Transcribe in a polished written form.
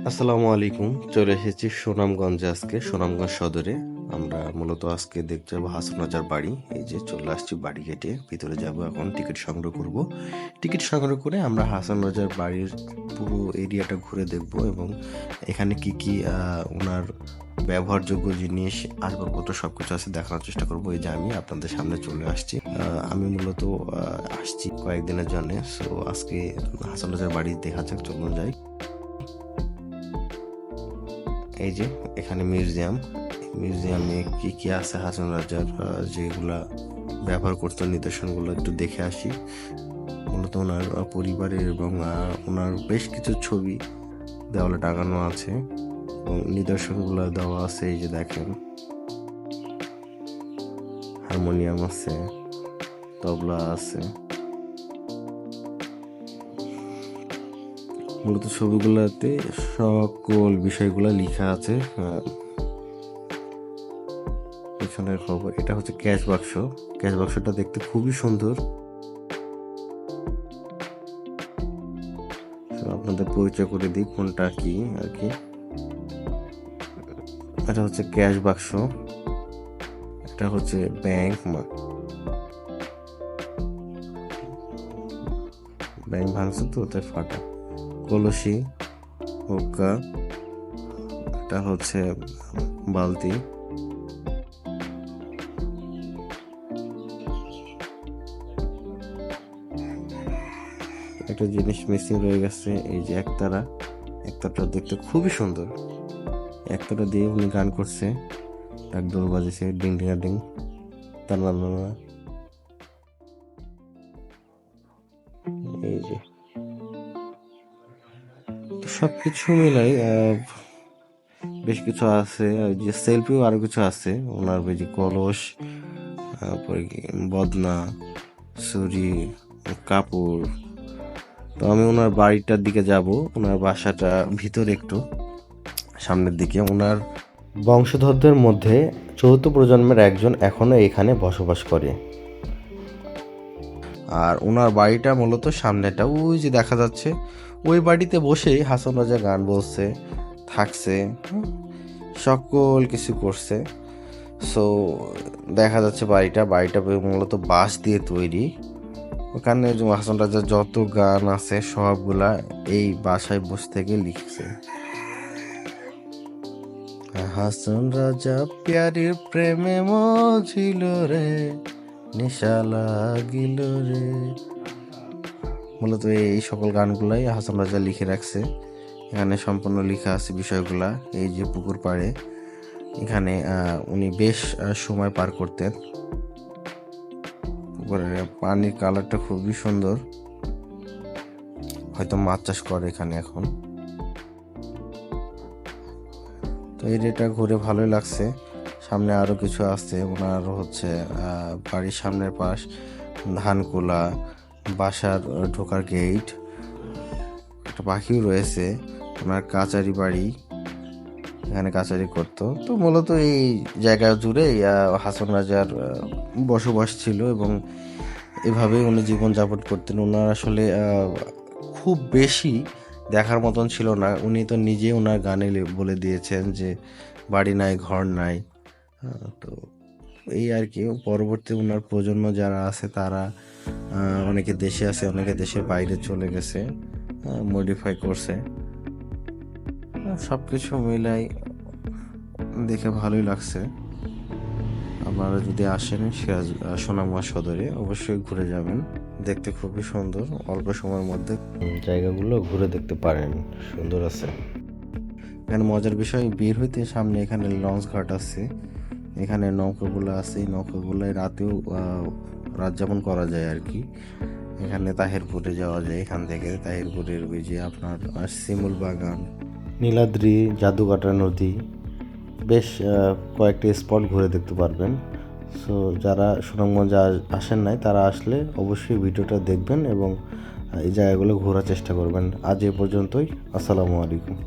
আসসালামু আলাইকুম। চলে এসেছি সুনামগঞ্জে। আজকে সুনামগঞ্জ সদরে আমরা মূলত আজকে দেখতে যাবো হাসান রাজার বাড়ি। এই যে চলে আসছি বাড়ি গেটে, ভিতরে যাব। এখন টিকিট সংগ্রহ করব। টিকিট সংগ্রহ করে আমরা হাসান রাজার বাড়ির পুরো এরিয়াটা ঘুরে দেখব এবং এখানে কি কি ওনার ব্যবহারযোগ্য জিনিস, আসবাবপত্র সবকিছু আছে দেখানোর চেষ্টা করব। এই যে আমি আপনাদের সামনে চলে আসছি। আমি মূলত আসছি কয়েকদিনের জন্য। সো আজকে হাসান রাজার বাড়ি দেখা যাক, চলুন যাই। এই যে এখানে মিউজিয়ামে কি কি আছে হাসান রাজার যেগুলা ব্যবহার করতো, নিদর্শনগুলো একটু দেখে আসি। মূলত ওনার পরিবারের এবং ওনার বেশ কিছু ছবি দেওয়ালে টাঙানো আছে এবং নিদর্শনগুলো দেওয়া আছে। এই যে দেখেন, হারমোনিয়াম আছে, তবলা আছে। মূলত ছবিগুলোতে সকল বিষয়গুলো লেখা আছে। পেছনের খবর, এটা হচ্ছে ক্যাশ বাক্স। ক্যাশ বাক্সটা দেখতে খুবই সুন্দর। আপনাদের পরিচয় করে দিই কোনটা কি আর কি। এটা হচ্ছে ক্যাশ বাক্স, এটা হচ্ছে ব্যাংক ভাঙছে তো তাই ফাটা। কলসি, হুক্কা, এটা হচ্ছে বালতি। একটা জিনিস মিসিং রয়ে গেছে, এই যে একতারটা দেখতে খুবই সুন্দর। একতারটা দিয়ে উনি গান করছে, ডাকডোল বাজেছে, ডিং ডিঙা ডিং, তানা। এই যে সবকিছু মিলাই বেশ কিছু আছে। যে সেলফিও আরো কিছু আছে ওনার, যে কলস, তারপরে বদনা, ছুরি, কাপড়। তো আমি ওনার বাড়িটার দিকে যাব। ওনার বাসাটা ভিতরে একটু সামনের দিকে। ওনার বংশধরদের মধ্যে চৌদ্দ প্রজন্মের একজন এখনো এখানে বসবাস করে। আর ওনার বাড়িটা মূলত সামনেটা ওই যে দেখা যাচ্ছে, ওই বাড়িতে বসেই হাসান রাজা গান বলছে, থাকছে, সকল কিছু করছে। সো দেখা যাচ্ছে বাড়িটা মূলত বাঁশ দিয়ে তৈরি। ওখানে হাসান রাজার যত গান আছে সবগুলা এই বাসায় বসে থেকে লিখছে। হাসান রাজা প্যারির প্রেমে মজিল রে, নেশা লাগিল রে। মূলত এই সকল গানগুলাই হাসান রাজা লিখে রাখছে। এখানে সম্পূর্ণ লেখা আছে বিষয়গুলা। এই যে পুকুর পাড়ে এখানে উনি বেশ সময় পার করতেন। পুকুরের পানির কালারটা খুবই সুন্দর, হয়তো মাছ চাষ করে এখানে এখন। তো এটা ঘুরে ভালোই লাগছে। সামনে আরো কিছু আছে ওনার, হচ্ছে বাড়ির সামনের পাশ, ধানকুলা, বাসার ঢোকার গেট, একটা পাখিও রয়েছে। ওনার কাচারি বাড়ি, এখানে কাচারি করতো। তো মূলত এই জায়গা জুড়ে হাসান রাজার বসবাস ছিল এবং এভাবেই উনি জীবনযাপন করতেন। ওনার আসলে খুব বেশি দেখার মতন ছিল না। উনি তো নিজে ওনার গানে বলে দিয়েছেন যে বাড়ি নাই, ঘর নাই। তো এই আর কি। পরবর্তী ওনার প্রজন্ম যারা আছে তারা অনেকে দেশে আছে, অনেকে দেশের বাইরে চলে গেছে, মডিফাই করছে। সবকিছু মিলাই দেখে ভালোই লাগছে। আপনারা যদি আসেন সুনামগঞ্জ সদরে অবশ্যই ঘুরে যাবেন, দেখতে খুবই সুন্দর। অল্প সময়ের মধ্যে জায়গাগুলো ঘুরে দেখতে পারেন, সুন্দর আছে। এখানে মজার বিষয়, বের হইতে সামনে এখানে লঞ্চ ঘাট আছে, এখানে নৌকাগুলো আছে। এই নৌকাগুলোয় রাতেও রাত যাপন করা যায় আর কি। এখানে তাহিরপুরে যাওয়া যায়, এখান থেকে তাহিরপুরের ওই যে আপনার শিমুল বাগান, নীলাদ্রি, জাদুকাটা নদী, বেশ কয়েকটি স্পট ঘুরে দেখতে পারবেন। সো যারা সুনামগঞ্জে আসেন নাই তারা আসলে অবশ্যই ভিডিওটা দেখবেন এবং এই জায়গাগুলো ঘোরার চেষ্টা করবেন। আজ এ পর্যন্তই। আসসালামু আলাইকুম।